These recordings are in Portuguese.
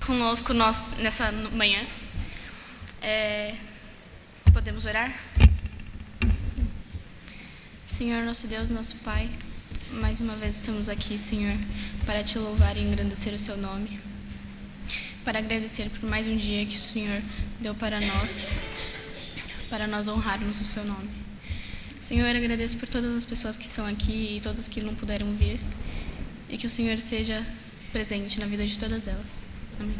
conosco nessa manhã. Podemos orar? Senhor, nosso Deus, nosso Pai, mais uma vez estamos aqui, Senhor, para Te louvar e engrandecer o Seu nome, para agradecer por mais um dia que o Senhor deu para nós honrarmos o Seu nome. Senhor, agradeço por todas as pessoas que estão aqui e todas que não puderam vir, e que o Senhor seja presente na vida de todas elas. Amém.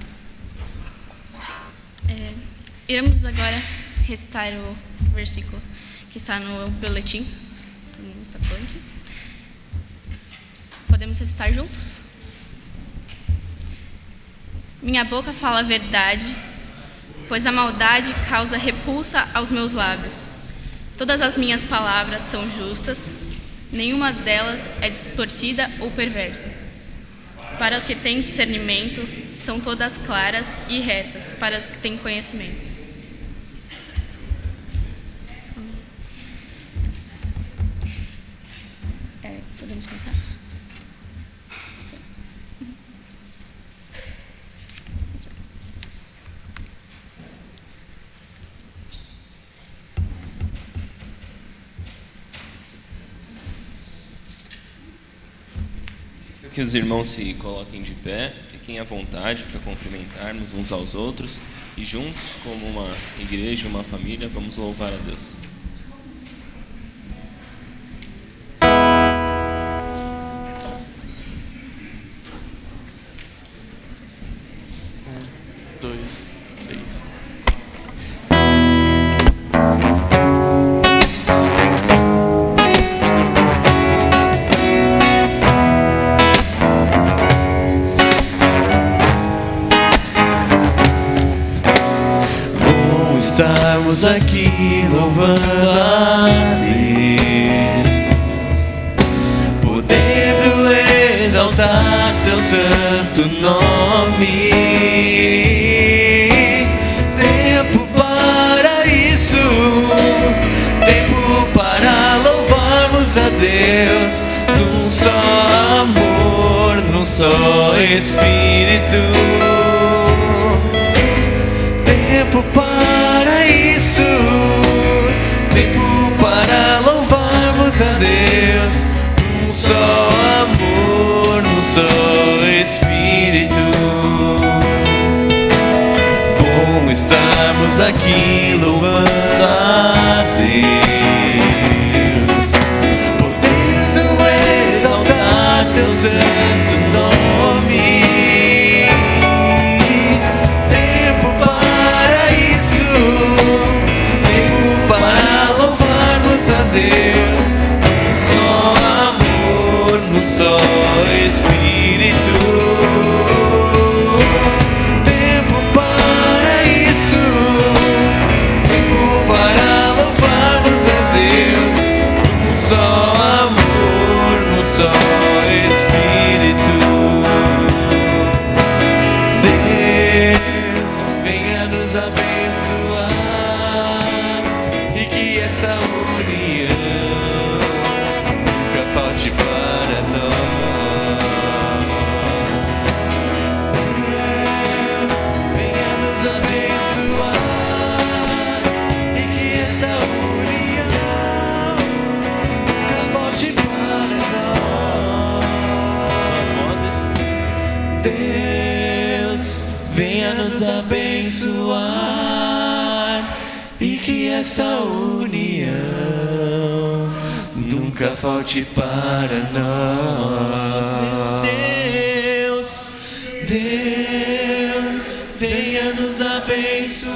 Iremos agora recitar o versículo que está no boletim. Todo mundo está falando aqui. Podemos recitar juntos? Minha boca fala a verdade, pois a maldade causa repulsa aos meus lábios. Todas as minhas palavras são justas, nenhuma delas é distorcida ou perversa. Para os que têm discernimento, são todas claras e retas, para os que têm conhecimento. Podemos começar? Que os irmãos se coloquem de pé, fiquem à vontade para cumprimentarmos uns aos outros e juntos, como uma igreja, uma família, vamos louvar a Deus. 1, 2, 3. Estarmos aqui louvando a Deus, podendo exaltar Seu santo nome. Tempo para isso, tempo para louvarmos a Deus, num só amor, num só Espírito. Tempo para isso, tempo para louvarmos a Deus, num só amor, num só Espírito. Bom estarmos aqui louvando a Deus, podendo exaltar Seu santo nome. Deus, um só amor, um só Espírito. Tempo para isso, tempo para louvarmos a Deus, um só amor, um só Espírito. Deus, venha nos abençoar e que essa nunca falte para nós. Deus, venha nos abençoar e que essa união nunca falte para nós. São as vozes. Deus, venha nos abençoar e que essa união nunca falte para nós. Deus, Deus, venha nos abençoar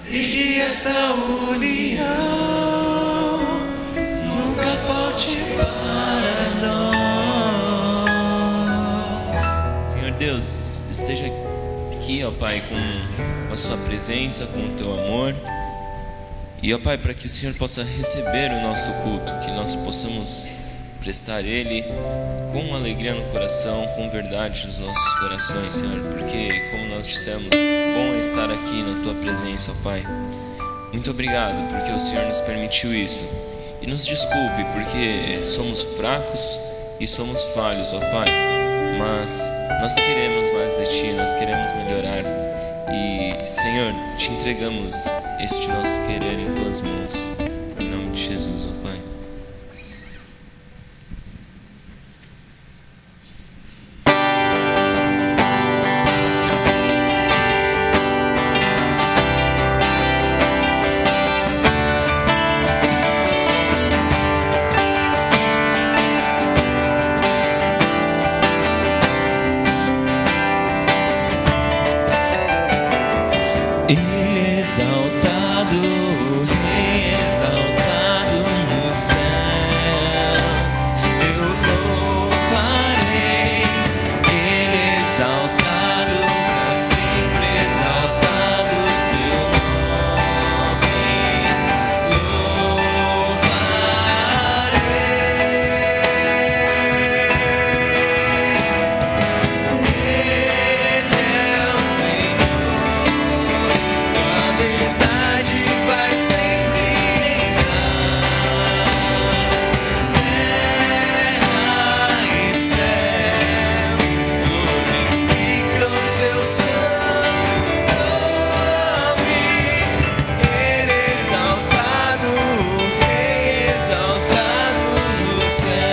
e que essa união nunca falte para nós. Senhor Deus, esteja aqui, ó Pai, com a Sua presença, com o Teu amor. E, ó Pai, para que o Senhor possa receber o nosso culto, que nós possamos prestar Ele com alegria no coração, com verdade nos nossos corações, Senhor. Porque, como nós dissemos, bom é estar aqui na Tua presença, ó Pai. Muito obrigado, porque o Senhor nos permitiu isso. E nos desculpe, porque somos fracos e somos falhos, ó Pai. mas nós queremos mais de Ti, nós queremos melhorar. E, Senhor, te entregamos este nosso querer em Tuas mãos, em nome de Jesus, ó Pai. Ele exaltado, o Rei exaltado nos céus, eu louvarei. Ele exaltado, pra sempre exaltado seu nome, louvarei. Ele é o Senhor, sua verdade vai sempre reinar. Terra e céu glorificam seu santo nome. Ele exaltado, o Rei exaltado nos céus.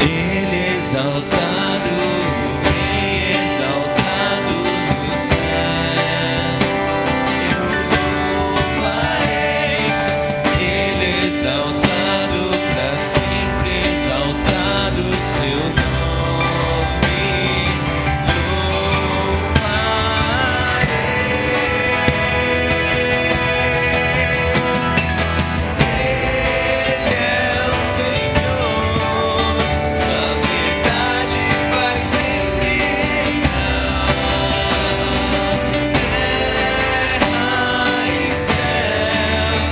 Ele exaltado, o Rei exaltado nos céus, eu louvarei. Ele exaltado, pra sempre exaltado seu nome, louvarei. Ele é o Senhor, a verdade vai sempre reinar. Terra e céus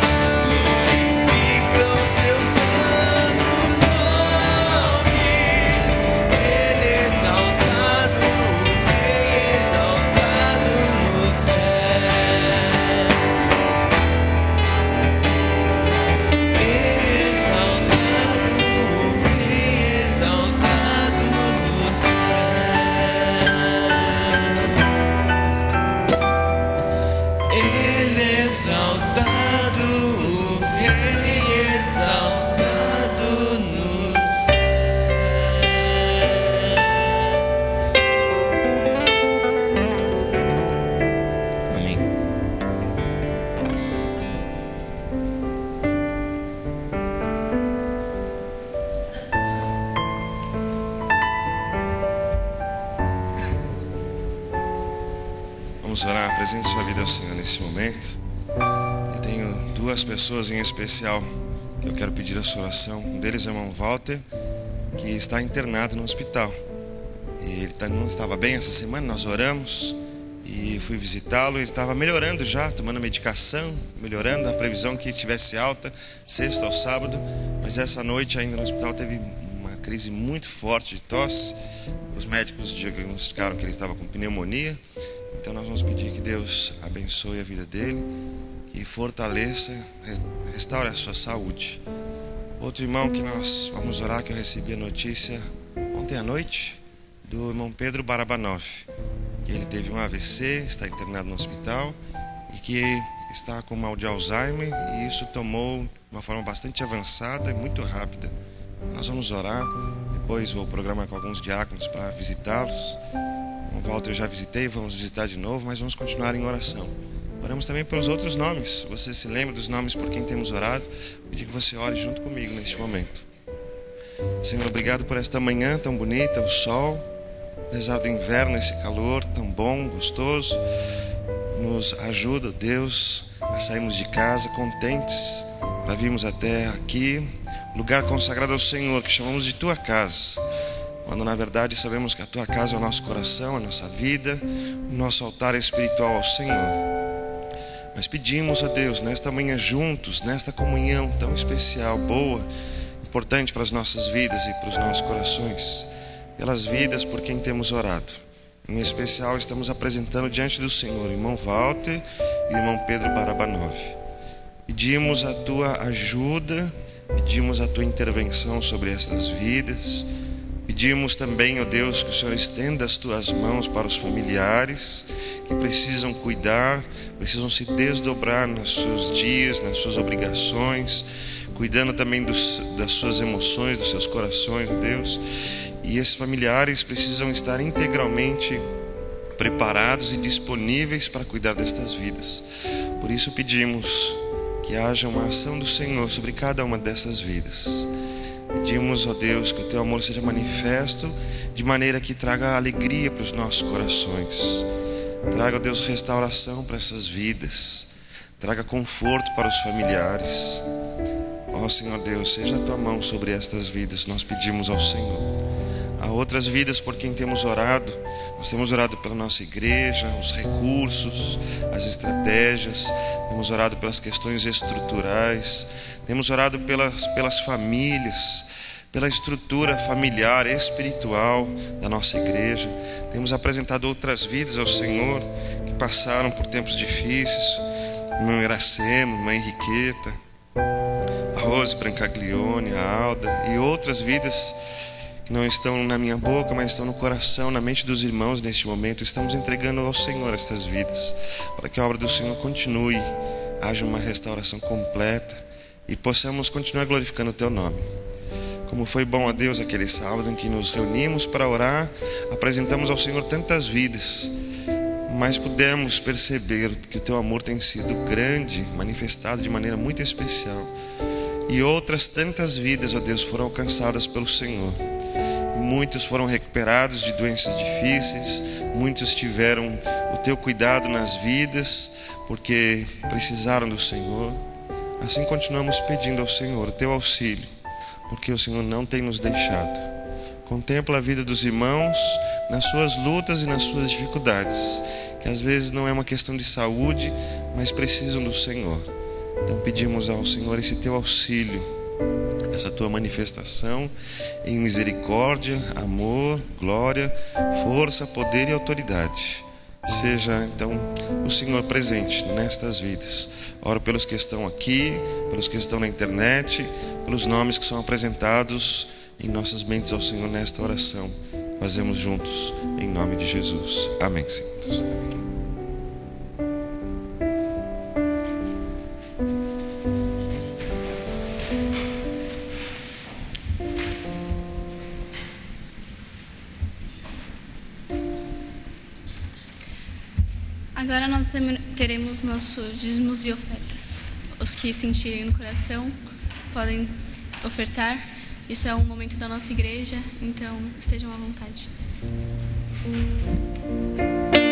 glorificam seu santo nome. Ele exaltado, o Rei exaltado nos céus. Ele exaltado, o Rei exaltado nos céus. Ele exaltado, o Rei exaltado nos céus. Amém. Vamos orar, apresente sua vida ao Senhor nesse momento. Eu tenho duas pessoas em especial que eu quero pedir a sua oração. Um deles é o irmão Walter, que está internado no hospital. E ele não estava bem essa semana, nós oramos e fui visitá-lo. Ele estava melhorando já, tomando medicação, melhorando. A previsão que tivesse alta, sexta ou sábado. Mas essa noite ainda no hospital teve uma crise muito forte de tosse. Os médicos diagnosticaram que ele estava com pneumonia. Então nós vamos pedir que Deus abençoe a vida dele, que fortaleça, restaure a sua saúde. Outro irmão que nós vamos orar, que eu recebi a notícia ontem à noite, do irmão Pedro Barabanov, que ele teve um AVC, está internado no hospital e que está com mal de Alzheimer, e isso tomou de uma forma bastante avançada e muito rápida. Nós vamos orar, depois vou programar com alguns diáconos para visitá-los. O Walter eu já visitei, vamos visitar de novo, mas vamos continuar em oração. Oramos também pelos outros nomes. Você se lembra dos nomes por quem temos orado? Pedir que você ore junto comigo neste momento. Senhor, obrigado por esta manhã tão bonita, o sol, apesar do inverno, esse calor tão bom, gostoso. Nos ajuda, Deus, a sairmos de casa contentes, para virmos até aqui, lugar consagrado ao Senhor, que chamamos de Tua casa. Quando na verdade sabemos que a Tua casa é o nosso coração, a nossa vida, o nosso altar espiritual ao Senhor. Mas pedimos a Deus, nesta manhã juntos, nesta comunhão tão especial, boa, importante para as nossas vidas e para os nossos corações, pelas vidas por quem temos orado. Em especial estamos apresentando diante do Senhor o irmão Walter e o irmão Pedro Barabanov. Pedimos a tua ajuda, pedimos a tua intervenção sobre estas vidas. Pedimos também, ó Deus, que o Senhor estenda as tuas mãos para os familiares que precisam cuidar, precisam se desdobrar nos seus dias, nas suas obrigações, cuidando também das suas emoções, dos seus corações, ó Deus. E esses familiares precisam estar integralmente preparados e disponíveis para cuidar destas vidas. Por isso pedimos que haja uma ação do Senhor sobre cada uma dessas vidas. Pedimos, ó Deus, que o teu amor seja manifesto de maneira que traga alegria para os nossos corações. Traga, ó Deus, restauração para essas vidas. Traga conforto para os familiares. Ó Senhor Deus, seja a tua mão sobre estas vidas, nós pedimos ao Senhor. Há outras vidas por quem temos orado. Nós temos orado pela nossa igreja, os recursos, as estratégias. Temos orado pelas questões estruturais. Temos orado pelas famílias, pela estrutura familiar, espiritual da nossa igreja. Temos apresentado outras vidas ao Senhor que passaram por tempos difíceis. Irmã Iracema, irmã Henriqueta, a Rose Brancaglione, a Alda e outras vidas que não estão na minha boca, mas estão no coração, na mente dos irmãos neste momento. Estamos entregando ao Senhor estas vidas, para que a obra do Senhor continue, haja uma restauração completa e possamos continuar glorificando o teu nome. Como foi bom a Deus aquele sábado em que nos reunimos para orar, apresentamos ao Senhor tantas vidas, mas pudemos perceber que o teu amor tem sido grande, manifestado de maneira muito especial. E outras tantas vidas, ó Deus, foram alcançadas pelo Senhor. Muitos foram recuperados de doenças difíceis, muitos tiveram o teu cuidado nas vidas, porque precisaram do Senhor. Assim continuamos pedindo ao Senhor o teu auxílio, porque o Senhor não tem nos deixado. Contempla a vida dos irmãos nas suas lutas e nas suas dificuldades, que às vezes não é uma questão de saúde, mas precisam do Senhor. Então pedimos ao Senhor esse teu auxílio, essa tua manifestação em misericórdia, amor, glória, força, poder e autoridade. Seja então o Senhor presente nestas vidas. Oro pelos que estão aqui, pelos que estão na internet, pelos nomes que são apresentados em nossas mentes ao Senhor nesta oração. Fazemos juntos em nome de Jesus. Amém, Senhor. Amém. Agora nós teremos nossos dízimos e ofertas. Os que sentirem no coração podem ofertar. Isso é um momento da nossa igreja, então estejam à vontade. Chuva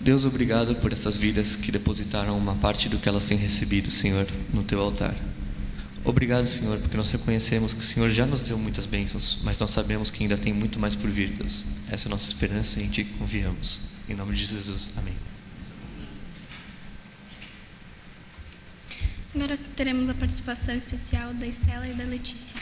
Deus, obrigado por essas vidas que depositaram uma parte do que elas têm recebido, Senhor, no Teu altar. Obrigado, Senhor, porque nós reconhecemos que o Senhor já nos deu muitas bênçãos, mas nós sabemos que ainda tem muito mais por vir, Deus. Essa é a nossa esperança e em Ti confiamos. Em nome de Jesus, amém. Agora teremos a participação especial da Estela e da Letícia.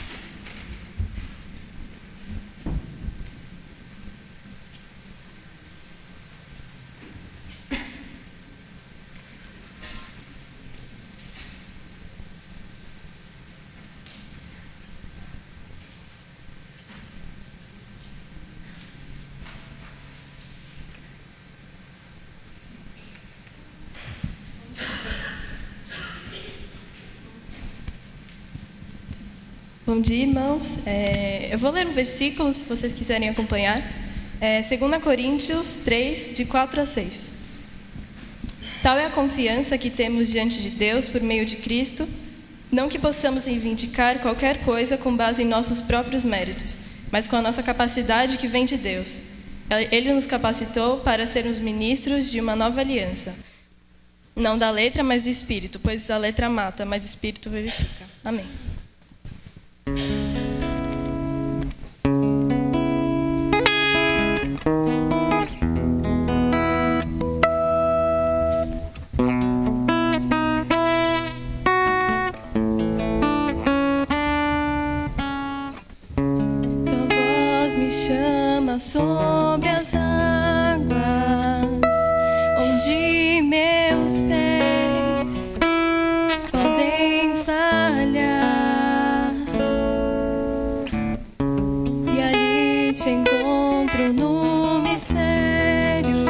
Bom dia, irmãos. Eu vou ler um versículo, se vocês quiserem acompanhar. 2 Coríntios 3, de 4 a 6. Tal é a confiança que temos diante de Deus por meio de Cristo, não que possamos reivindicar qualquer coisa com base em nossos próprios méritos, mas com a nossa capacidade que vem de Deus. Ele nos capacitou para sermos ministros de uma nova aliança. Não da letra, mas do Espírito, pois a letra mata, mas o Espírito vivifica. Amém. Tua voz me chama sobre as águas, onde meus pés podem falhar, e ali te encontro no mistério,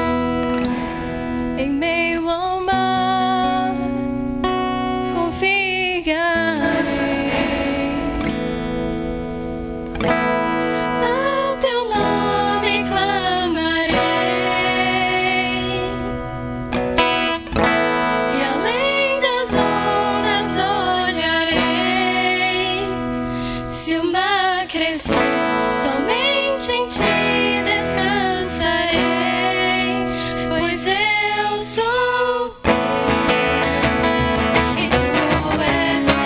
em meio ao mar, confiarei. Ao teu nome clamarei, e além das ondas olharei. Se o mar crescer, somente em ti descansarei, pois eu sou teu e tu és meu.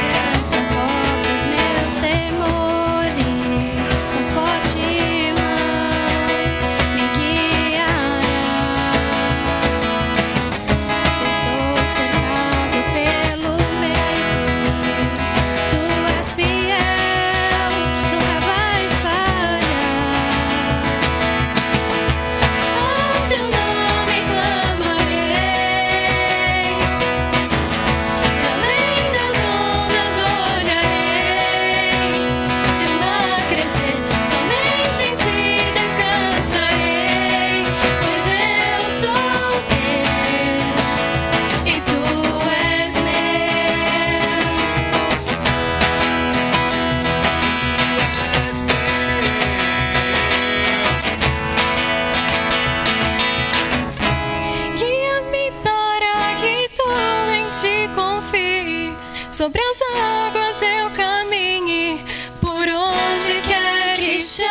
Graça cobre os meus temores, com forte mão me guiará. Se estou cercado pelo medo, tu és fiel, nunca vais falhar. Ao teu nome clamarei, e além das ondas olharei. Se o mar crescer, somente em ti descansarei, pois eu sou teu e tu és meu. Guia-me para que tudo em ti confie, sobre as águas eu caminhe, por onde quer que chames.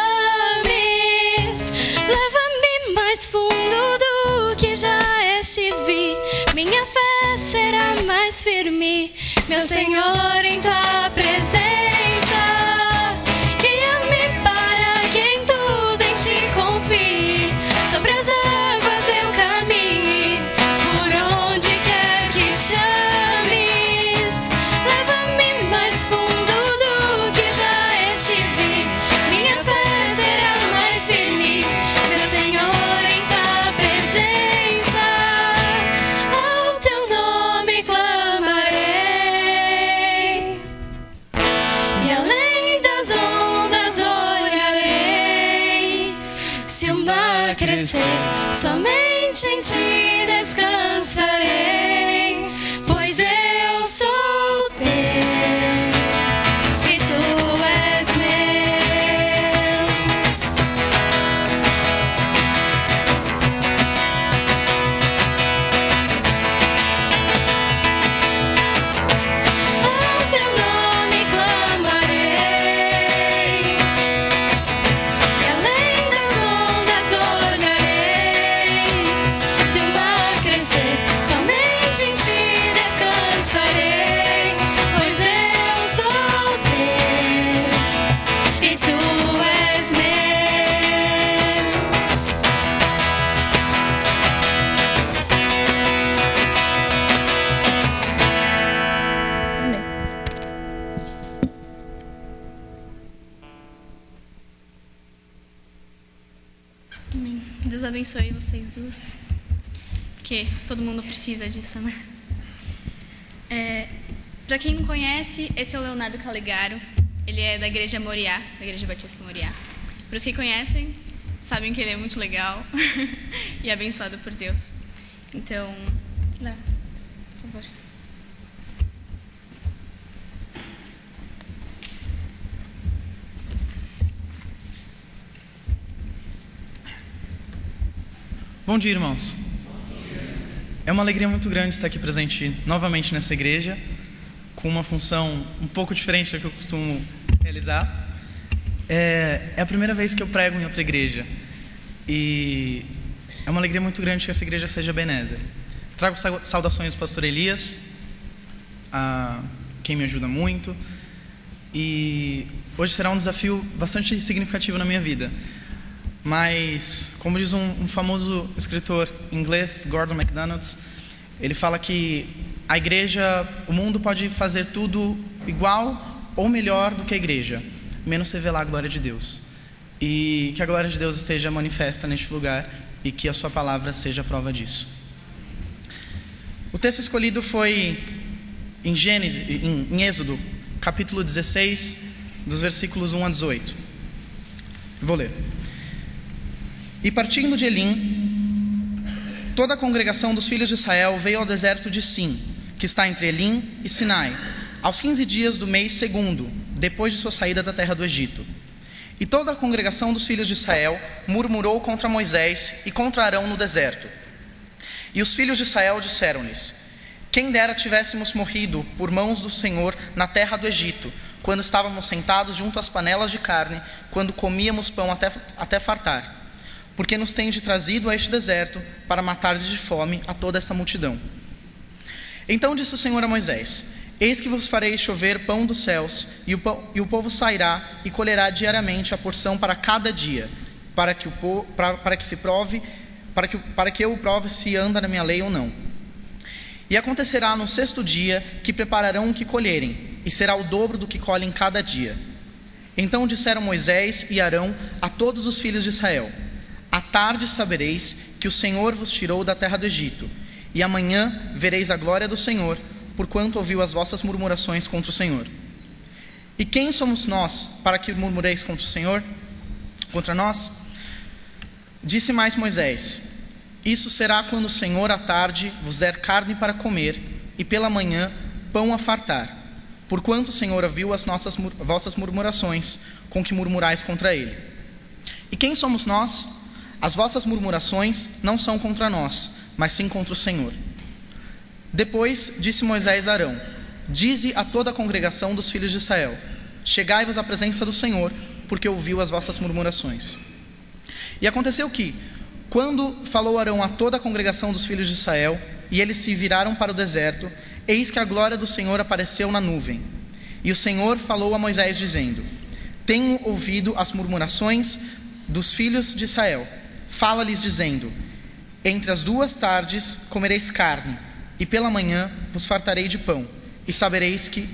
Leva-me mais fundo do que já estive, minha fé será mais firme, meu Senhor, em tua presença. Guia-me para que em tudo em ti confie, sobre as águas eu caminhe, por onde quer que chames. Leva-me mais fundo do que já estive, minha fé será mais firme, meu Senhor, em tua presença. Ao teu nome clamarei, e além das ondas olharei. Se o mar crescer, somente em ti descansarei, pois eu sou teu e tu és meu. Ao teu nome clamarei, Amém. Deus abençoe vocês duas, porque todo mundo precisa disso, né? Para quem não conhece, esse é o Leonardo Calegaro. Ele é da Igreja Moriá, da Igreja Batista Moriá. Para os que conhecem, sabem que ele é muito legal e abençoado por Deus. Então, Léo, por favor. Bom dia, irmãos. É uma alegria muito grande estar aqui presente novamente nessa igreja, com uma função um pouco diferente da que eu costumo realizar. É a primeira vez que eu prego em outra igreja e é uma alegria muito grande que essa igreja seja Ebenezer. Trago saudações do pastor Elias, a quem me ajuda muito, e hoje será um desafio bastante significativo na minha vida. Mas, como diz um famoso escritor inglês, Gordon MacDonald, ele fala que a igreja, o mundo pode fazer tudo igual ou melhor do que a igreja, menos revelar a glória de Deus. E que a glória de Deus esteja manifesta neste lugar e que a sua palavra seja a prova disso. O texto escolhido foi em Êxodo, capítulo 16, dos versículos 1 a 18. Vou ler. E partindo de Elim, toda a congregação dos filhos de Israel veio ao deserto de Sim, que está entre Elim e Sinai, aos 15 dias do mês segundo, depois de sua saída da terra do Egito. E toda a congregação dos filhos de Israel murmurou contra Moisés e contra Arão no deserto. E os filhos de Israel disseram-lhes: quem dera tivéssemos morrido por mãos do Senhor na terra do Egito, quando estávamos sentados junto às panelas de carne, quando comíamos pão até fartar. Porque nos tende trazido a este deserto para matar de fome a toda esta multidão. Então disse o Senhor a Moisés: eis que vos farei chover pão dos céus, e o povo sairá e colherá diariamente a porção para cada dia, para que eu o prove se anda na minha lei ou não. E acontecerá no sexto dia que prepararão o que colherem, e será o dobro do que colhem cada dia. Então disseram Moisés e Arão a todos os filhos de Israel: à tarde sabereis que o Senhor vos tirou da terra do Egito, e amanhã vereis a glória do Senhor, porquanto ouviu as vossas murmurações contra o Senhor. E quem somos nós para que murmureis contra o Senhor? Contra nós? Disse mais Moisés: isso será quando o Senhor à tarde vos der carne para comer, e pela manhã pão a fartar, porquanto o Senhor ouviu as vossas murmurações com que murmurais contra ele. E quem somos nós? As vossas murmurações não são contra nós, mas sim contra o Senhor. Depois disse Moisés a Arão: dize a toda a congregação dos filhos de Israel: chegai-vos à presença do Senhor, porque ouviu as vossas murmurações. E aconteceu que, quando falou Arão a toda a congregação dos filhos de Israel, e eles se viraram para o deserto, eis que a glória do Senhor apareceu na nuvem. E o Senhor falou a Moisés, dizendo: tenho ouvido as murmurações dos filhos de Israel. Fala-lhes dizendo: entre as duas tardes comereis carne, e pela manhã vos fartarei de pão, e sabereis que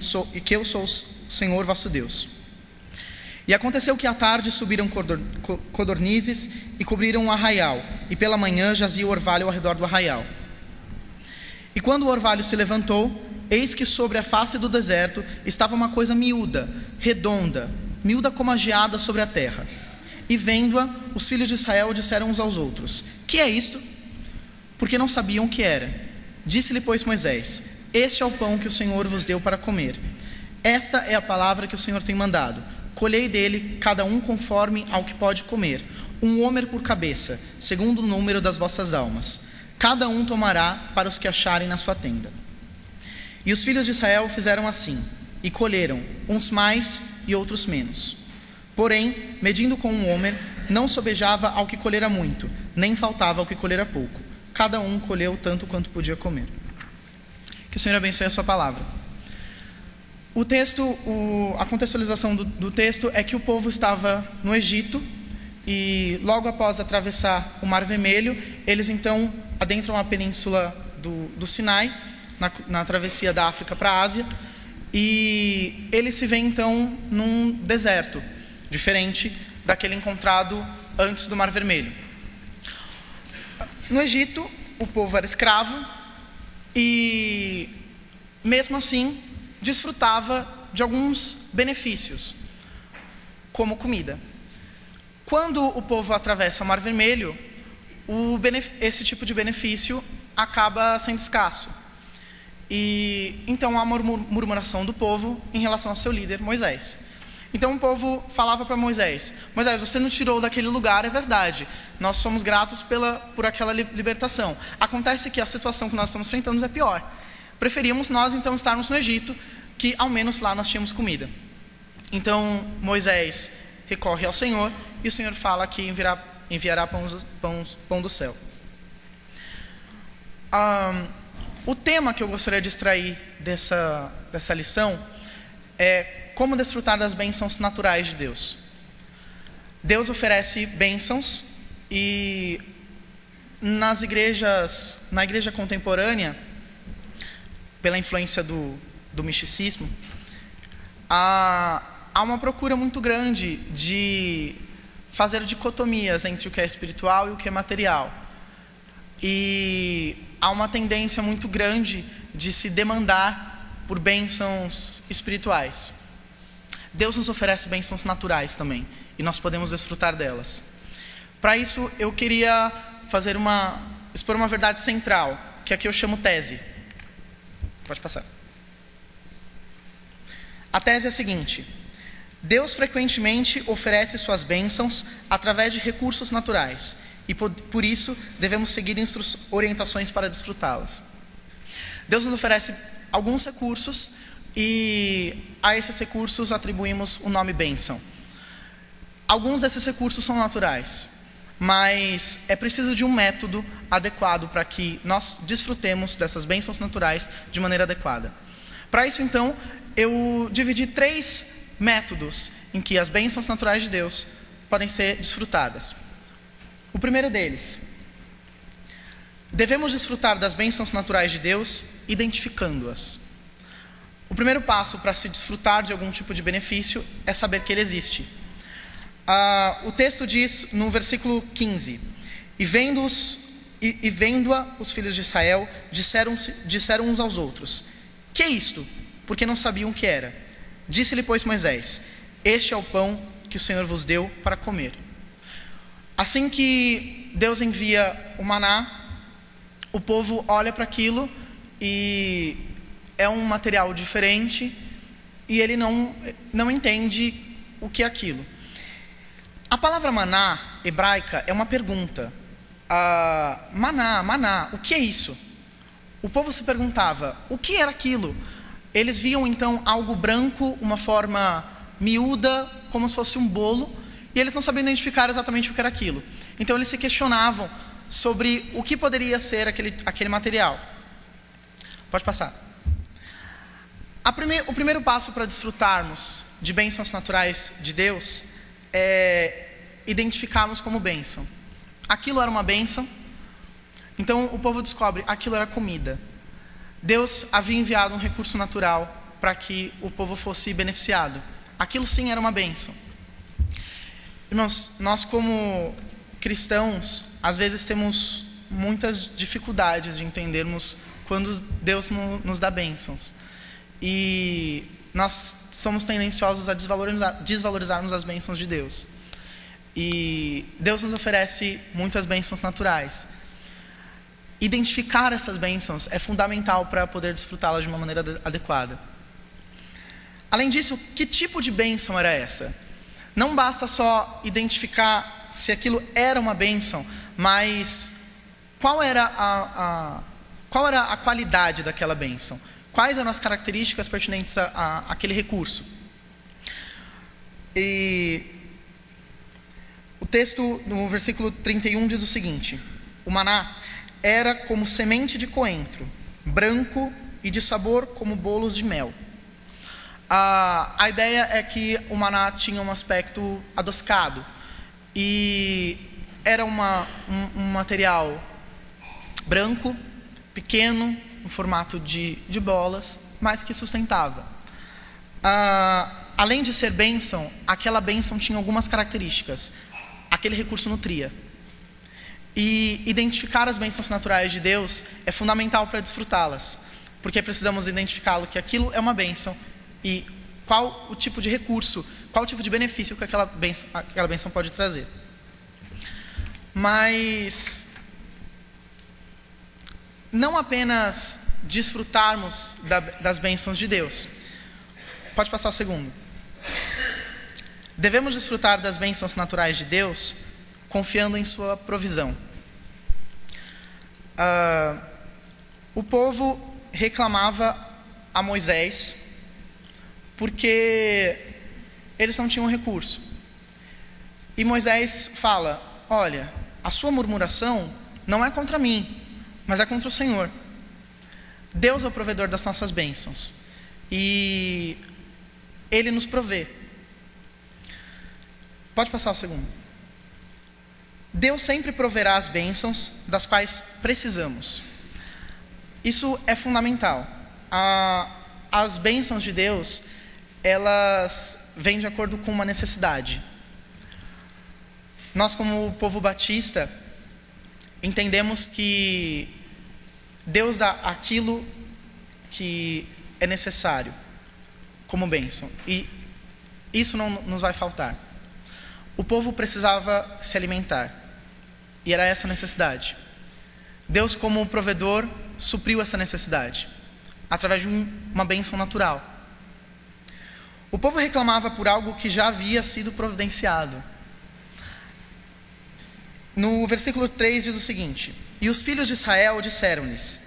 eu sou o Senhor vosso Deus. E aconteceu que à tarde subiram codornizes e cobriram o arraial, e pela manhã jazia o orvalho ao redor do arraial. E quando o orvalho se levantou, eis que sobre a face do deserto estava uma coisa miúda, redonda, miúda como a geada sobre a terra. E vendo-a, os filhos de Israel disseram uns aos outros: que é isto? Porque não sabiam o que era. Disse-lhe, pois, Moisés: este é o pão que o Senhor vos deu para comer. Esta é a palavra que o Senhor tem mandado: colhei dele, cada um conforme ao que pode comer, 1 homer por cabeça, segundo o número das vossas almas. Cada um tomará para os que acharem na sua tenda. E os filhos de Israel fizeram assim, e colheram, uns mais e outros menos. Porém, medindo com 1 homer, não sobejava ao que colhera muito, nem faltava ao que colhera pouco. Cada um colheu tanto quanto podia comer. Que o Senhor abençoe a sua palavra. O texto, a contextualização do texto é que o povo estava no Egito e logo após atravessar o Mar Vermelho, eles então adentram a península do Sinai, na travessia da África para a Ásia, e eles se veem então num deserto, diferente daquele encontrado antes do Mar Vermelho. No Egito, o povo era escravo e, mesmo assim, desfrutava de alguns benefícios, como comida. Quando o povo atravessa o Mar Vermelho, esse tipo de benefício acaba sendo escasso. E então há uma murmuração do povo em relação ao seu líder, Moisés. Então o povo falava para Moisés: Moisés, você nos tirou daquele lugar, é verdade. Nós somos gratos por aquela libertação. Acontece que a situação que nós estamos enfrentando é pior. Preferíamos nós então estarmos no Egito, que ao menos lá nós tínhamos comida. Então Moisés recorre ao Senhor e o Senhor fala que enviará pão do céu. O tema que eu gostaria de extrair dessa lição é como desfrutar das bênçãos naturais de Deus. Deus oferece bênçãos e na igreja contemporânea, pela influência do misticismo, há uma procura muito grande de fazer dicotomias entre o que é espiritual e o que é material. E há uma tendência muito grande de se demandar por bênçãos espirituais. Deus nos oferece bênçãos naturais também, e nós podemos desfrutar delas. Para isso, eu queria expor uma verdade central, que aqui eu chamo tese. Pode passar. A tese é a seguinte: Deus frequentemente oferece suas bênçãos através de recursos naturais, e por isso devemos seguir orientações para desfrutá-las. Deus nos oferece alguns recursos e a esses recursos atribuímos o nome bênção. Alguns desses recursos são naturais, mas é preciso de um método adequado para que nós desfrutemos dessas bênçãos naturais de maneira adequada. Para isso, então, eu dividi 3 métodos em que as bênçãos naturais de Deus podem ser desfrutadas. O primeiro deles: devemos desfrutar das bênçãos naturais de Deus identificando-as. O primeiro passo para se desfrutar de algum tipo de benefício é saber que ele existe. O texto diz no versículo 15: E vendo-a os filhos de Israel, disseram uns aos outros: Que é isto? Porque não sabiam o que era. Disse-lhe, pois, Moisés: Este é o pão que o Senhor vos deu para comer. Assim que Deus envia o maná, o povo olha para aquilo e é um material diferente e ele não entende o que é aquilo. A palavra maná, hebraica, é uma pergunta. Maná, o que é isso? O povo se perguntava, o que era aquilo? Eles viam então algo branco, uma forma miúda, como se fosse um bolo, e eles não sabiam identificar exatamente o que era aquilo. Então eles se questionavam sobre o que poderia ser aquele material. Pode passar. O primeiro passo para desfrutarmos de bênçãos naturais de Deus é identificarmos como bênção. Aquilo era uma bênção, então o povo descobre aquilo era comida. Deus havia enviado um recurso natural para que o povo fosse beneficiado. Aquilo sim era uma bênção. Irmãos, nós como cristãos, às vezes temos muitas dificuldades de entendermos quando Deus nos dá bênçãos. E nós somos tendenciosos a desvalorizarmos as bênçãos de Deus. E Deus nos oferece muitas bênçãos naturais. Identificar essas bênçãos é fundamental para poder desfrutá-las de uma maneira adequada. Além disso, que tipo de bênção era essa? Não basta só identificar se aquilo era uma bênção, mas qual era a qualidade daquela bênção? Quais eram as características pertinentes àquele recurso? E o texto, no versículo 31, diz o seguinte: o maná era como semente de coentro, branco e de sabor como bolos de mel. A ideia é que o maná tinha um aspecto adocicado e era um material branco, pequeno, no formato de bolas, mas que sustentava. Além de ser bênção, aquela bênção tinha algumas características. Aquele recurso nutria. E identificar as bênçãos naturais de Deus é fundamental para desfrutá-las, porque precisamos identificá-lo que aquilo é uma bênção e qual o tipo de recurso, qual o tipo de benefício que aquela bênção pode trazer. Mas não apenas desfrutarmos das bênçãos de Deus. Pode passar o segundo. Devemos desfrutar das bênçãos naturais de Deus confiando em sua provisão. O povo reclamava a Moisés porque eles não tinham recurso. E Moisés fala: olha, a sua murmuração não é contra mim, mas é contra o Senhor. Deus é o provedor das nossas bênçãos e Ele nos provê. Pode passar o segundo. Deus sempre proverá as bênçãos das quais precisamos. Isso é fundamental. As bênçãos de Deus, elas vêm de acordo com uma necessidade. Nós, como povo batista, entendemos que Deus dá aquilo que é necessário como bênção, e isso não nos vai faltar. O povo precisava se alimentar, e era essa a necessidade. Deus, como provedor, supriu essa necessidade através de uma bênção natural. O povo reclamava por algo que já havia sido providenciado. No versículo 3 diz o seguinte: e os filhos de Israel disseram-lhes: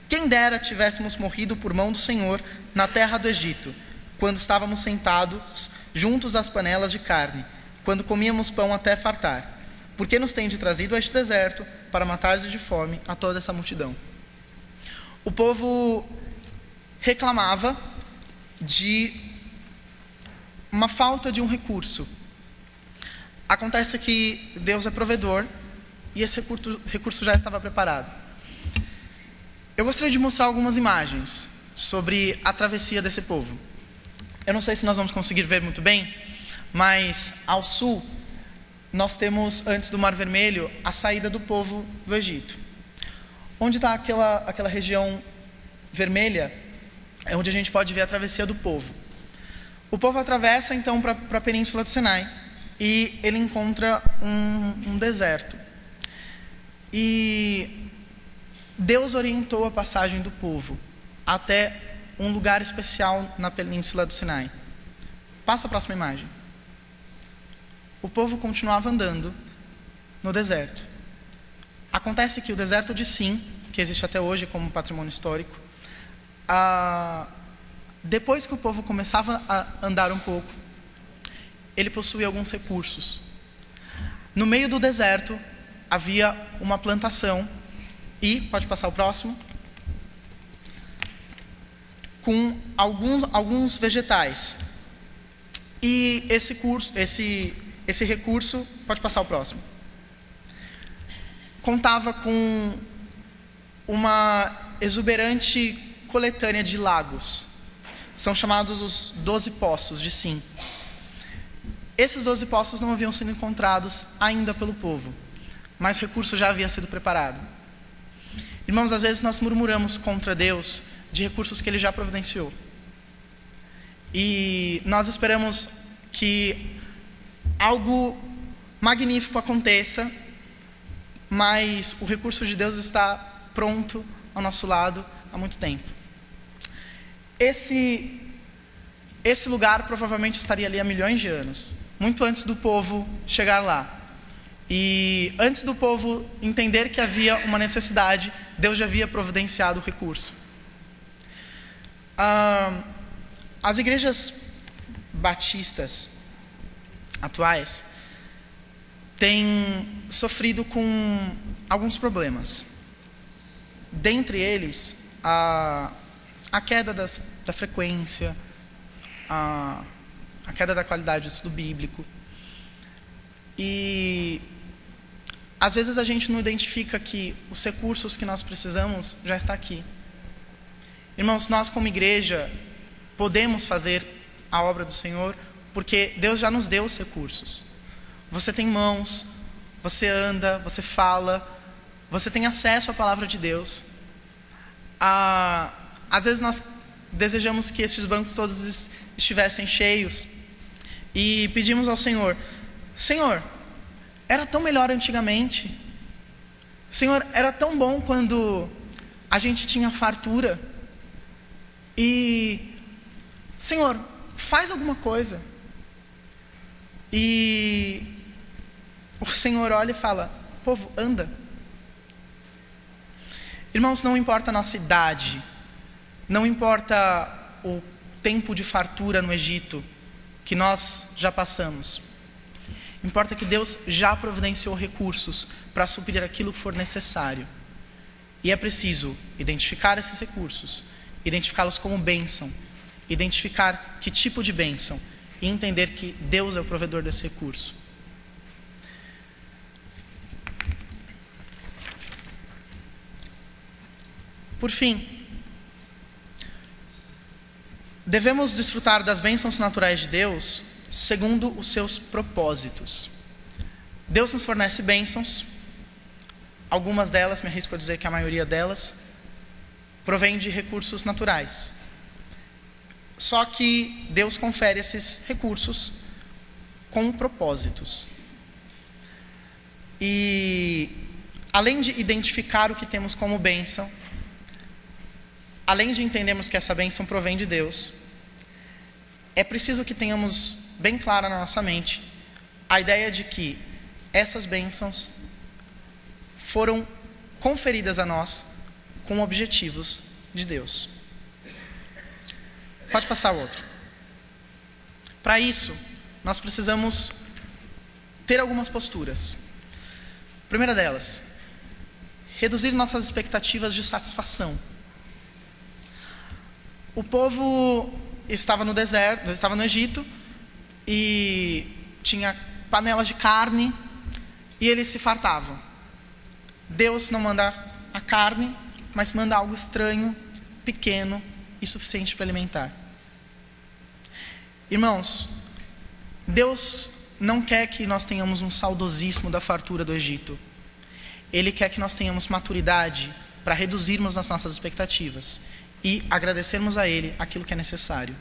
quem dera tivéssemos morrido por mão do Senhor na terra do Egito, quando estávamos sentados juntos às panelas de carne, quando comíamos pão até fartar. Por que nos tende trazido a este deserto para matar-lhes de fome a toda essa multidão? O povo reclamava de uma falta de um recurso. Acontece que Deus é provedor e esse recurso já estava preparado. Eu gostaria de mostrar algumas imagens sobre a travessia desse povo. Eu não sei se nós vamos conseguir ver muito bem, mas ao sul nós temos, antes do Mar Vermelho, a saída do povo do Egito. Onde está aquela região vermelha, é onde a gente pode ver a travessia do povo. O povo atravessa então para a península do Sinai e ele encontra um deserto. E Deus orientou a passagem do povo até um lugar especial na península do Sinai. Passa a próxima imagem. O povo continuava andando no deserto. Acontece que o deserto de Sim, que existe até hoje como patrimônio histórico, depois que o povo começava a andar um pouco, ele possuía alguns recursos. No meio do deserto havia uma plantação e, pode passar o próximo, com alguns vegetais. E esse recurso, pode passar o próximo, contava com uma exuberante coletânea de lagos. São chamados os 12 poços de Sim. Esses 12 poços não haviam sido encontrados ainda pelo povo, mas o recurso já havia sido preparado. Irmãos, às vezes nós murmuramos contra Deus de recursos que Ele já providenciou. E nós esperamos que algo magnífico aconteça, mas o recurso de Deus está pronto ao nosso lado há muito tempo. Esse lugar provavelmente estaria ali há milhões de anos, muito antes do povo chegar lá. E antes do povo entender que havia uma necessidade, Deus já havia providenciado o recurso. As igrejas batistas atuais têm sofrido com alguns problemas. Dentre eles, a queda da frequência, a queda da qualidade do estudo bíblico. E às vezes a gente não identifica que os recursos que nós precisamos já está aqui. Irmãos, nós como igreja podemos fazer a obra do Senhor porque Deus já nos deu os recursos. Você tem mãos, você anda, você fala, você tem acesso à palavra de Deus. Às vezes nós desejamos que esses bancos todos estivessem cheios e pedimos ao Senhor: Senhor, era tão melhor antigamente. Senhor, era tão bom quando a gente tinha fartura. E, Senhor, faz alguma coisa. E o Senhor olha e fala: povo, anda. Irmãos, não importa a nossa idade, não importa o tempo de fartura no Egito que nós já passamos. Importa que Deus já providenciou recursos para suprir aquilo que for necessário. E é preciso identificar esses recursos, identificá-los como bênção, identificar que tipo de bênção e entender que Deus é o provedor desse recurso. Por fim, devemos desfrutar das bênçãos naturais de Deus segundo os seus propósitos. Deus nos fornece bênçãos. Algumas delas, me arrisco a dizer que a maioria delas, provém de recursos naturais. Só que Deus confere esses recursos com propósitos. E além de identificar o que temos como bênção, além de entendermos que essa bênção provém de Deus, é preciso que tenhamos bem clara na nossa mente a ideia de que essas bênçãos foram conferidas a nós com objetivos de Deus. Pode passar o outro. Para isso, nós precisamos ter algumas posturas. Primeira delas, reduzir nossas expectativas de satisfação. O povo estava no deserto, estava no Egito e tinha panelas de carne e eles se fartavam. Deus não manda a carne, mas manda algo estranho, pequeno e suficiente para alimentar. Irmãos, Deus não quer que nós tenhamos um saudosismo da fartura do Egito. Ele quer que nós tenhamos maturidade para reduzirmos as nossas expectativas e agradecermos a Ele aquilo que é necessário.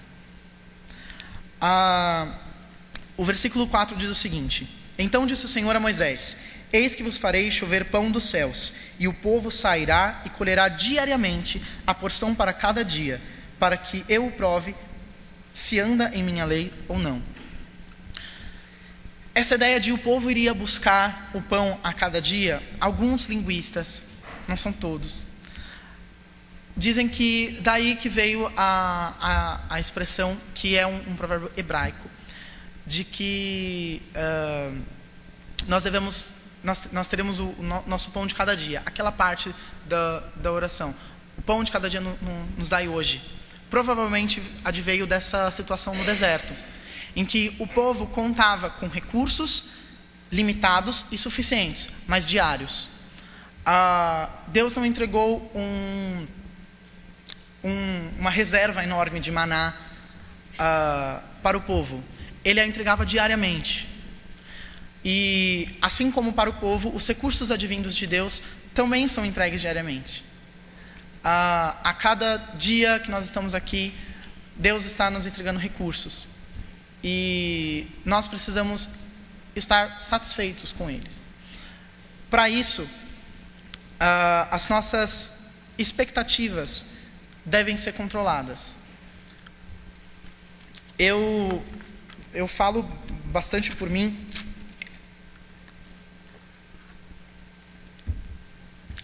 O versículo 4 diz o seguinte: Então disse o Senhor a Moisés: Eis que vos farei chover pão dos céus, e o povo sairá e colherá diariamente a porção para cada dia, para que eu o prove se anda em minha lei ou não. Essa ideia de o povo iria buscar o pão a cada dia, alguns linguistas, não são todos, dizem que daí que veio a expressão, que é um provérbio hebraico, de que nós teremos o nosso pão de cada dia, aquela parte da oração. O pão de cada dia nos dai hoje. Provavelmente adveio dessa situação no deserto, em que o povo contava com recursos limitados e suficientes, mas diários. Deus não entregou uma reserva enorme de maná para o povo. Ele a entregava diariamente. E assim como para o povo, os recursos advindos de Deus também são entregues diariamente. A cada dia que nós estamos aqui, Deus está nos entregando recursos. E nós precisamos estar satisfeitos com eles. Para isso, as nossas expectativas devem ser controladas. Eu falo bastante por mim.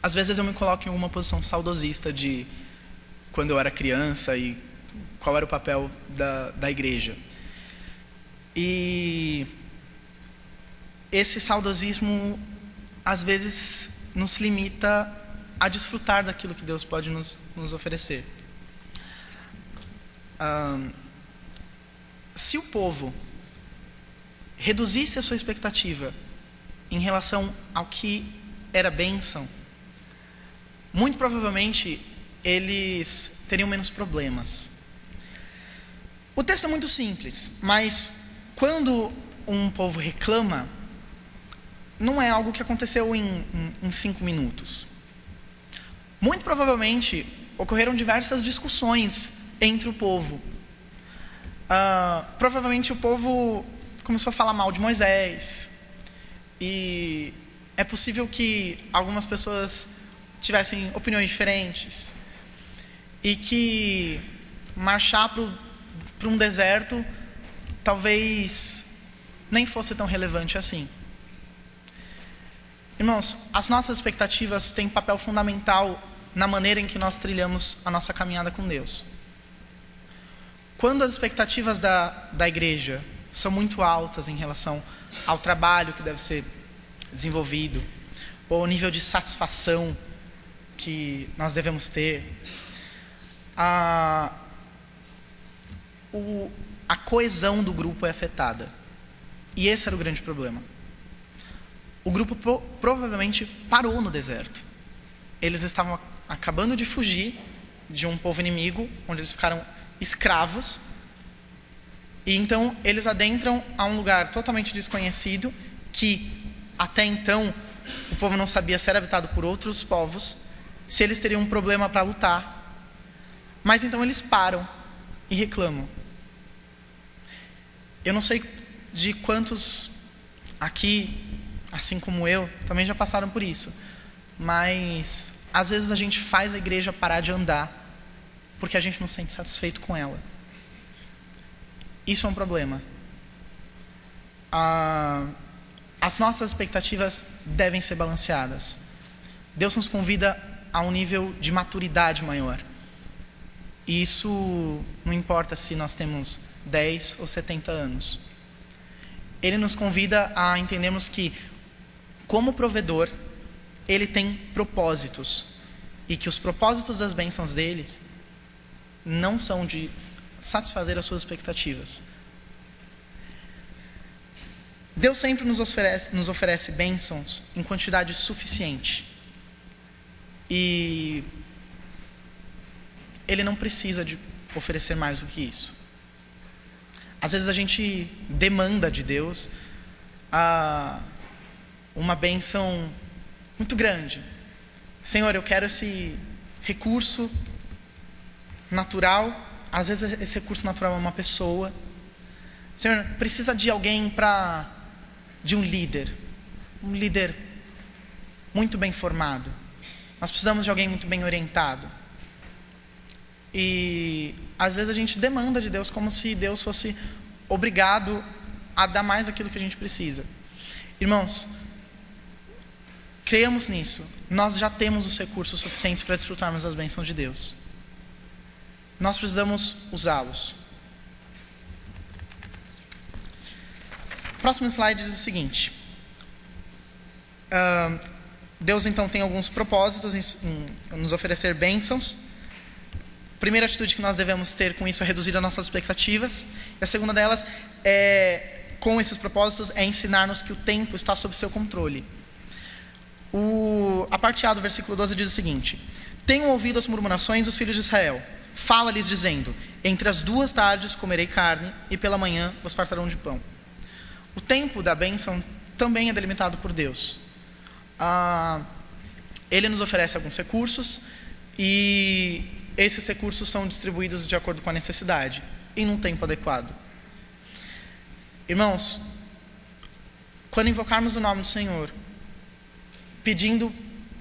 Às vezes eu me coloco em uma posição saudosista de quando eu era criança e qual era o papel da igreja. E esse saudosismo às vezes nos limita a desfrutar daquilo que Deus pode nos oferecer. Se o povo reduzisse a sua expectativa em relação ao que era bênção, muito provavelmente eles teriam menos problemas. O texto é muito simples, mas quando um povo reclama, não é algo que aconteceu em 5 minutos. Muito provavelmente ocorreram diversas discussões entre o povo. Provavelmente o povo começou a falar mal de Moisés. E é possível que algumas pessoas tivessem opiniões diferentes. E que marchar para um deserto talvez nem fosse tão relevante assim. Irmãos, as nossas expectativas têm papel fundamental na maneira em que nós trilhamos a nossa caminhada com Deus. Quando as expectativas da igreja são muito altas em relação ao trabalho que deve ser desenvolvido, ou ao nível de satisfação que nós devemos ter, a coesão do grupo é afetada. E esse era o grande problema. O grupo provavelmente parou no deserto. Eles estavam acabando de fugir de um povo inimigo, onde eles ficaram escravos. E então eles adentram a um lugar totalmente desconhecido, que até então o povo não sabia se era habitado por outros povos, se eles teriam um problema para lutar. Mas então eles param e reclamam. Eu não sei de quantos aqui, assim como eu, também já passaram por isso. Mas às vezes a gente faz a igreja parar de andar porque a gente não se sente satisfeito com ela. Isso é um problema. As nossas expectativas devem ser balanceadas. Deus nos convida a um nível de maturidade maior. E isso não importa se nós temos 10 ou 70 anos. Ele nos convida a entendermos que, como provedor, Ele tem propósitos. E que os propósitos das bênçãos deles não são de satisfazer as suas expectativas. Deus sempre nos oferece bênçãos em quantidade suficiente. E Ele não precisa de oferecer mais do que isso. Às vezes a gente demanda de Deus uma bênção muito grande. Senhor, eu quero esse recurso natural. Às vezes esse recurso natural é uma pessoa. Senhor, precisa de alguém de um líder muito bem formado. Nós precisamos de alguém muito bem orientado. E às vezes a gente demanda de Deus como se Deus fosse obrigado a dar mais aquilo que a gente precisa. Irmãos, creiamos nisso. Nós já temos os recursos suficientes para desfrutarmos das bênçãos de Deus. Nós precisamos usá-los. O próximo slide diz o seguinte. Deus então tem alguns propósitos em nos oferecer bênçãos. A primeira atitude que nós devemos ter com isso é reduzir as nossas expectativas. E a segunda delas, com esses propósitos, é ensinar-nos que o tempo está sob seu controle. A parte A do versículo 12 diz o seguinte: tenham ouvido as murmurações dos filhos de Israel. Fala-lhes dizendo: entre as 2 tardes comerei carne, e pela manhã vos fartarão de pão. O tempo da bênção também é delimitado por Deus. Ele nos oferece alguns recursos, e esses recursos são distribuídos de acordo com a necessidade, em um tempo adequado. Irmãos, quando invocarmos o nome do Senhor, pedindo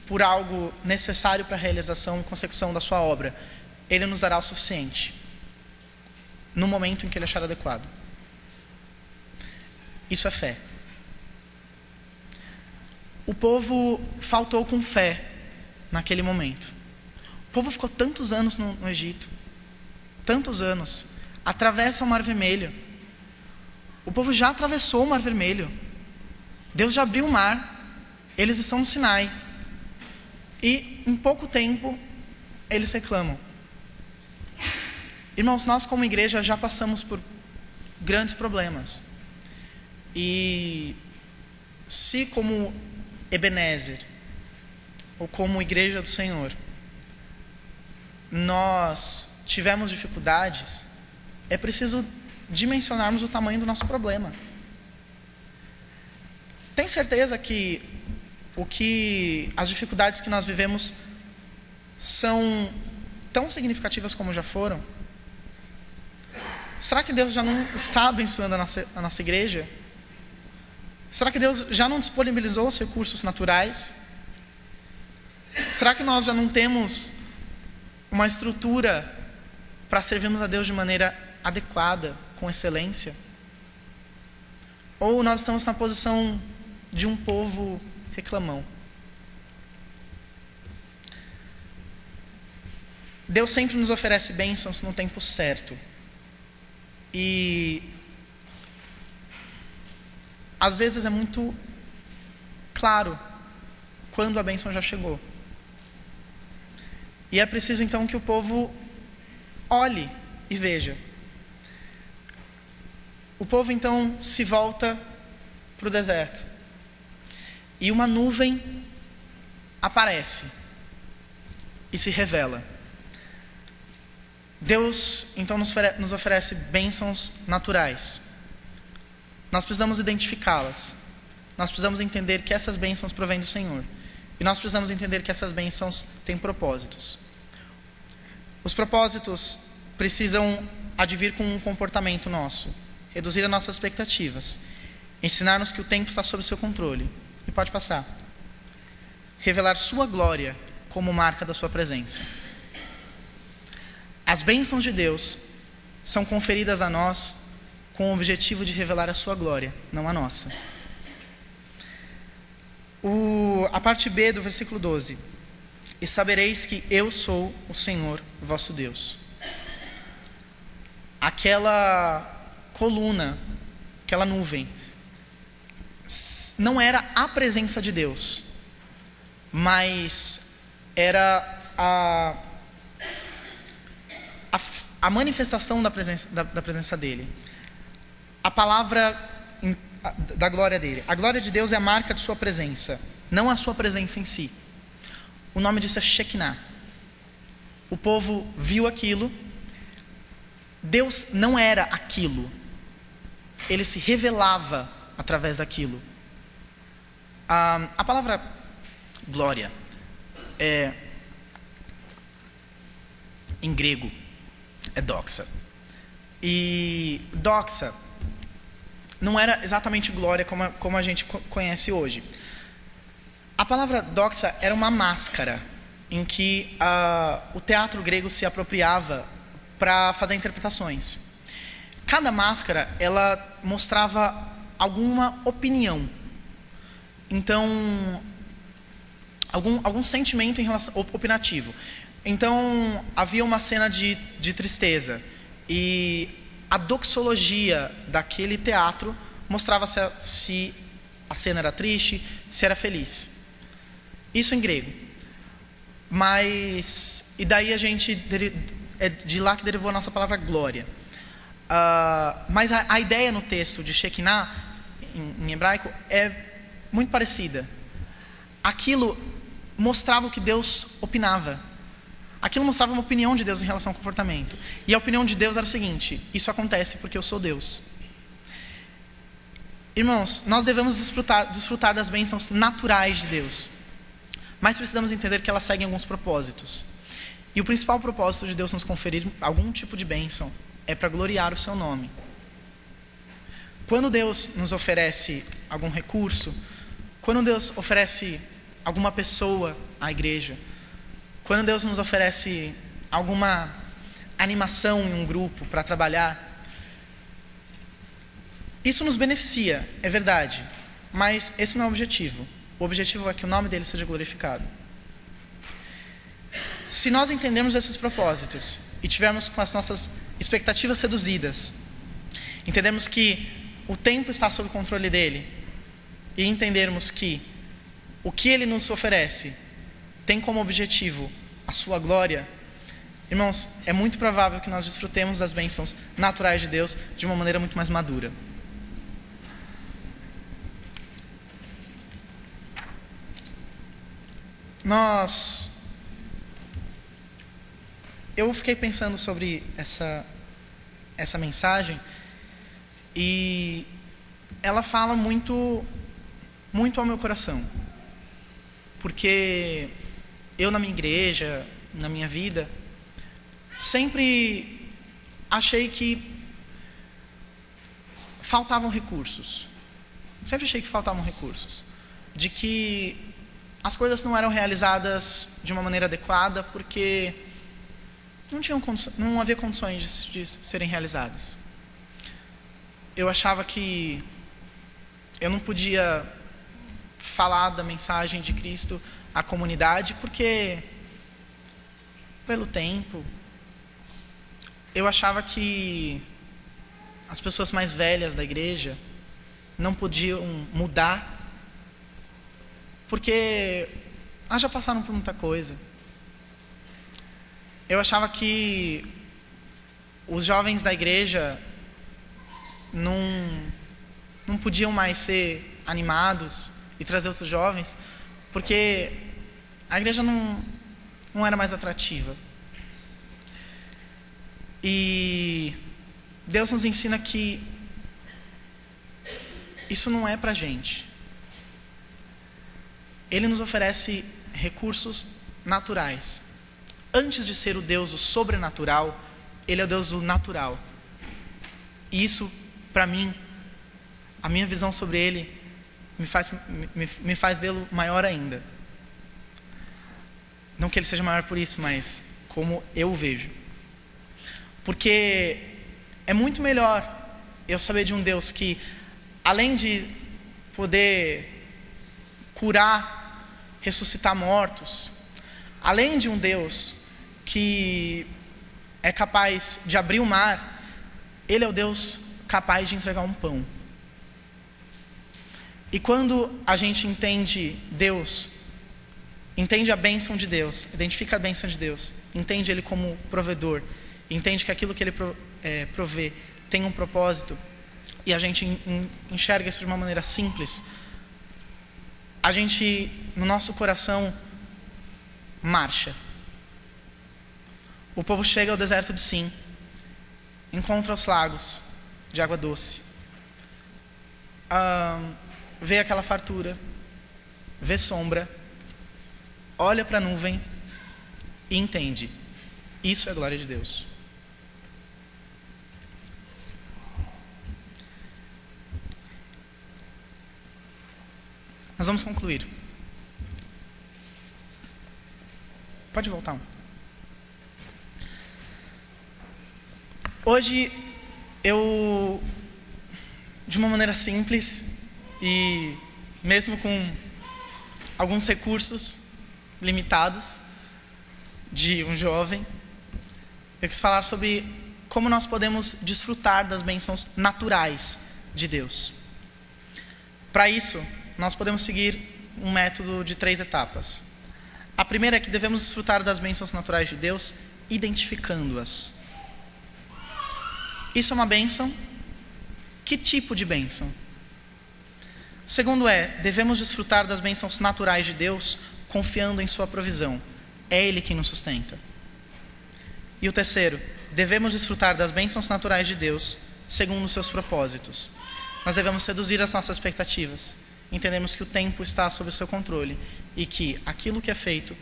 por algo necessário para a realização e consecução da sua obra, Ele nos dará o suficiente, no momento em que Ele achar adequado. Isso é fé. O povo faltou com fé naquele momento. O povo ficou tantos anos no Egito, tantos anos, atravessa o Mar Vermelho. O povo já atravessou o Mar Vermelho. Deus já abriu o mar. Eles estão no Sinai. E em pouco tempo eles reclamam. Irmãos, nós como igreja já passamos por grandes problemas. E se como Ebenezer, ou como igreja do Senhor, nós tivemos dificuldades, é preciso dimensionarmos o tamanho do nosso problema. tem certeza que as dificuldades que nós vivemos são tão significativas como já foram? Será que Deus já não está abençoando a nossa igreja? Será que Deus já não disponibilizou os recursos naturais? Será que nós já não temos uma estrutura para servirmos a Deus de maneira adequada, com excelência? Ou nós estamos na posição de um povo reclamão? Deus sempre nos oferece bênçãos no tempo certo. E às vezes é muito claro quando a bênção já chegou. E é preciso então que o povo olhe e veja. O povo então se volta para o deserto. E uma nuvem aparece e se revela. Deus então nos oferece bênçãos naturais. Nós precisamos identificá-las. Nós precisamos entender que essas bênçãos provêm do Senhor. E nós precisamos entender que essas bênçãos têm propósitos. Os propósitos precisam advir com um comportamento nosso, reduzir as nossas expectativas, ensinar-nos que o tempo está sob seu controle. E pode passar. Revelar sua glória como marca da sua presença. As bênçãos de Deus são conferidas a nós com o objetivo de revelar a sua glória, não a nossa. A parte B do versículo 12. E sabereis que eu sou o Senhor vosso Deus. Aquela coluna, aquela nuvem, não era a presença de Deus, mas era a manifestação da presença dele. A palavra da glória dele. A glória de Deus é a marca de sua presença, não a sua presença em si. O nome disso é Shekinah. O povo viu aquilo. Deus não era aquilo. Ele se revelava através daquilo. A palavra glória em grego é doxa. E doxa não era exatamente glória como a gente conhece hoje. A palavra doxa era uma máscara em que o teatro grego se apropriava para fazer interpretações. Cada máscara, ela mostrava alguma opinião. Então, algum sentimento em relação opinativo. Então, havia uma cena de tristeza. E a doxologia daquele teatro mostrava se a cena era triste, se era feliz. Isso em grego. E daí é de lá que derivou a nossa palavra glória. Mas a ideia no texto de Shekinah, em hebraico, é muito parecida. Aquilo mostrava o que Deus opinava. Aquilo mostrava uma opinião de Deus em relação ao comportamento. E a opinião de Deus era a seguinte: isso acontece porque eu sou Deus. Irmãos, nós devemos desfrutar das bênçãos naturais de Deus. Mas precisamos entender que elas seguem alguns propósitos. E o principal propósito de Deus nos conferir algum tipo de bênção é para gloriar o seu nome. Quando Deus nos oferece algum recurso, quando Deus oferece alguma pessoa à igreja, quando Deus nos oferece alguma animação em um grupo para trabalhar, isso nos beneficia, é verdade, mas esse não é o objetivo. O objetivo é que o nome dele seja glorificado. Se nós entendermos esses propósitos e tivermos com as nossas expectativas reduzidas, entendermos que o tempo está sob o controle dele e entendermos que o que ele nos oferece tem como objetivo a sua glória, irmãos, é muito provável que nós desfrutemos das bênçãos naturais de Deus de uma maneira muito mais madura. Eu fiquei pensando sobre essa mensagem e ela fala muito muito ao meu coração. Porque eu, na minha igreja, na minha vida, sempre achei que faltavam recursos. Sempre achei que faltavam recursos. De que as coisas não eram realizadas de uma maneira adequada porque não havia condições de serem realizadas. Eu achava que eu não podia falar da mensagem de Cristo à comunidade porque, pelo tempo, eu achava que as pessoas mais velhas da igreja não podiam mudar porque elas já passaram por muita coisa. Eu achava que os jovens da igreja não podiam mais ser animados e trazer outros jovens porque a igreja não era mais atrativa. E Deus nos ensina que isso não é pra gente. Ele nos oferece recursos naturais. Antes de ser o Deus do sobrenatural, Ele é o Deus do natural. E isso, para mim, a minha visão sobre Ele me faz vê-lo maior ainda. Não que Ele seja maior por isso, mas como eu o vejo. Porque é muito melhor eu saber de um Deus que, além de poder curar, ressuscitar mortos, além de um Deus que é capaz de abrir o mar, Ele é o Deus capaz de entregar um pão. E quando a gente entende Deus, entende a bênção de Deus, identifica a bênção de Deus, entende Ele como provedor, entende que aquilo que Ele provê tem um propósito, e a gente enxerga isso de uma maneira simples, a gente, no nosso coração, marcha. O povo chega ao deserto de Sim, encontra os lagos de água doce, vê aquela fartura, vê sombra, olha para a nuvem e entende: isso é a glória de Deus. Nós vamos concluir. Pode voltar um. Hoje eu, de uma maneira simples e mesmo com alguns recursos limitados de um jovem, eu quis falar sobre como nós podemos desfrutar das bênçãos naturais de Deus. Para isso, nós podemos seguir um método de 3 etapas. A primeira é que devemos desfrutar das bênçãos naturais de Deus, identificando-as. Isso é uma bênção? Que tipo de bênção? O segundo é, devemos desfrutar das bênçãos naturais de Deus, confiando em sua provisão. É Ele quem nos sustenta. E o terceiro, devemos desfrutar das bênçãos naturais de Deus, segundo os seus propósitos. Nós devemos reduzir as nossas expectativas. Entendemos que o tempo está sob o seu controle e que aquilo que é feito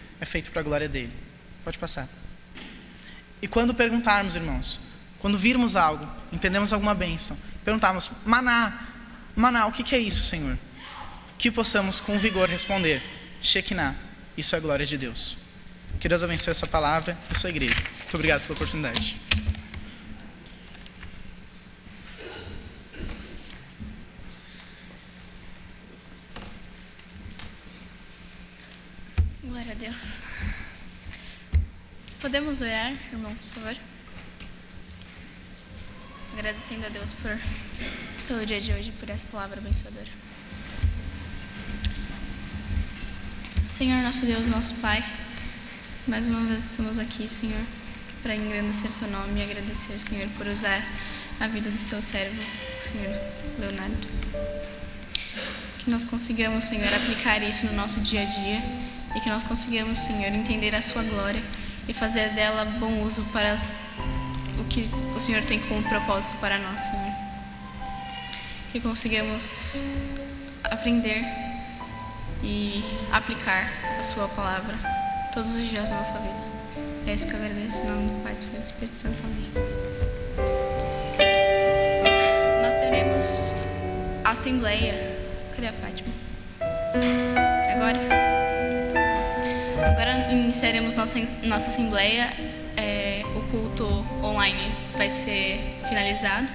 para a glória dele. Pode passar. E quando perguntarmos, irmãos, quando virmos algo, entendemos alguma bênção, perguntarmos: maná, o que é isso, Senhor? Que possamos com vigor responder: Shekinah, isso é a glória de Deus. Que Deus abençoe a sua palavra e a sua igreja. Muito obrigado pela oportunidade. Glória a Deus. Podemos orar, irmãos, por favor? Agradecendo a Deus pelo dia de hoje, por essa palavra abençoadora. Senhor, nosso Deus, nosso Pai, mais uma vez estamos aqui, Senhor, para engrandecer seu nome e agradecer, Senhor, por usar a vida do seu servo, Senhor Leonardo. Que nós consigamos, Senhor, aplicar isso no nosso dia a dia e que nós consigamos, Senhor, entender a sua glória e fazer dela bom uso para o que o Senhor tem como propósito para nós, Senhor. Que consigamos aprender e aplicar a sua palavra todos os dias da nossa vida. É isso que eu agradeço em nome do Pai, do Filho e do Espírito Santo. Amém. Nós teremos a Assembleia. Cadê a Fátima? Agora iniciaremos nossa Assembleia. O culto online vai ser finalizado.